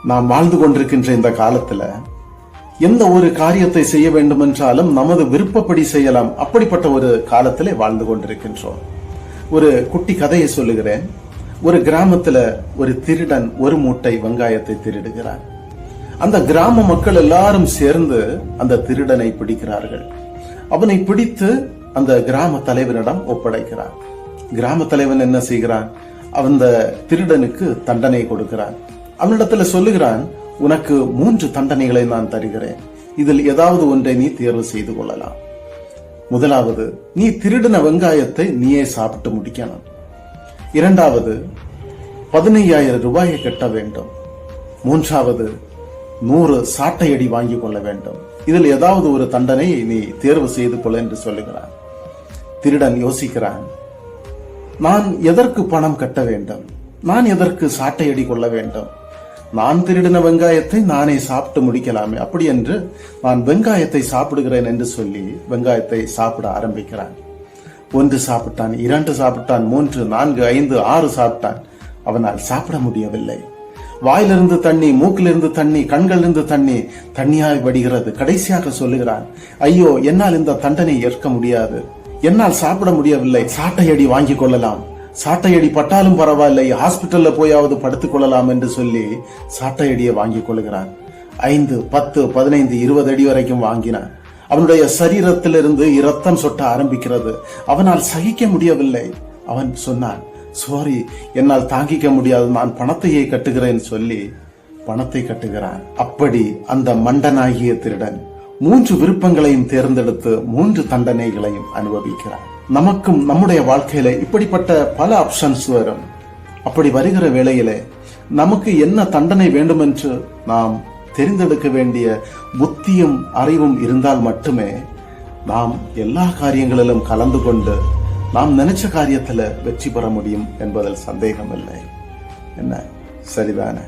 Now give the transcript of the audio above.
நாம் வாழ்ந்து கொண்டிருக்கின்ற இந்த காலத்துல எந்த ஒரு காரியத்தை செய்ய வேண்டும் என்றாலும் நமது விருப்பப்படி செய்யலாம். அப்படிப்பட்ட ஒரு காலத்திலே வாழ்ந்து கொண்டிருக்கின்றோம். ஒரு குட்டி கதையை சொல்லுகிறேன். ஒரு கிராமத்துல ஒரு திருடன் ஒரு மூட்டை வெங்காயத்தை திருடுகிறான். அந்த கிராம மக்கள் எல்லாரும் சேர்ந்து அந்த திருடனை பிடிக்கிறார்கள். அவனை பிடித்து அந்த கிராம தலைவனிடம் ஒப்படைக்கிறான். கிராம தலைவன் என்ன செய்கிறான்? அந்த திருடனுக்கு தண்டனை கொடுக்கிறான். அவனிடத்துல சொல்லுகிறான், உனக்கு 3 தண்டனைகளை நான் தருகிறேன். இதில் ஏதாவது ஒன்றை நீ தேர்வு செய்து கொள்ளலாம். முதலாவது, நீ திருடின வெங்காயத்தை நீயே சாப்பிட்டு முடிக்கணும். இரண்டாவது, 15,000 ரூபாயை கட்ட வேண்டும். மூன்றாவது, 100 சாட்டையடி வாங்கிக் கொள்ள வேண்டும். இதில் ஏதாவது ஒரு தண்டனையை நீ தேர்வு செய்து கொள்ள என்று சொல்லுகிறான். திருடன் யோசிக்கிறான், நான் எதற்கு பணம் கட்ட வேண்டும்? நான் எதற்கு சாட்டையடி கொள்ள வேண்டும்? நான் திருடின வெங்காயத்தை நானே சாப்பிட்டு முடிக்கலாமே. அப்படி என்று நான் வெங்காயத்தை சாப்பிடுகிறேன் என்று சொல்லி வெங்காயத்தை சாப்பிட ஆரம்பிக்கிறான். 1 சாப்பிட்டான், 2 சாப்பிட்டான், 3, 4, 5, 6 சாப்பிட்டான். அவனால் சாப்பிட முடியவில்லை. வாயிலிருந்து தண்ணி, மூக்கிலிருந்து தண்ணி, கண்களிலிருந்து தண்ணி, தண்ணியாய் வடிகிறது. கடைசியாக சொல்லுகிறான், ஐயோ, என்னால் இந்த தண்டனை ஏற்க முடியாது, என்னால் சாப்பிட முடியவில்லை, சாட்டையடி வாங்கிக் கொள்ளலாம், சாட்டையடி பட்டாலும் பரவாயில்லை, ஹாஸ்பிட்டல்ல போயாவது படுத்துக் கொள்ளலாம் என்று சொல்லி சாட்டையடியை வாங்கிக் கொள்கிறான். 5, 10, 15, 20 அடி வரைக்கும் வாங்கினான். அவனுடைய சரீரத்திலிருந்து இரத்தம் சொட்ட ஆரம்பிக்கிறது. அவனால் சகிக்க முடியவில்லை. அவன் சொன்னான், சாரி, என்னால் தாங்கிக்க முடியாது, நான் பணத்தையே கட்டுகிறேன் சொல்லி பணத்தை கட்டுகிறான். அப்படி அந்த மண்டனாகிய திருடன் 3 விருப்பங்களையும் தேர்ந்தெடுத்து 3 தண்டனைகளையும் அனுபவிக்கிறான். நமக்கும் நம்முடைய வாழ்க்கையில இப்படிப்பட்ட பல ஆப்ஷன்ஸ் வரும். அப்படி வருகிற வேளையிலே நமக்கு என்ன தண்டனை வேண்டும் என்று நாம் தெரிந்தெடுக்க வேண்டிய புத்தியும் அறிவும் இருந்தால் மட்டுமே நாம் எல்லா காரியங்களிலும் கலந்து கொண்டு நாம் நினைச்ச காரியத்துல வெற்றி பெற முடியும் என்பதில் சந்தேகம் இல்லை. என்ன, சரிதானே?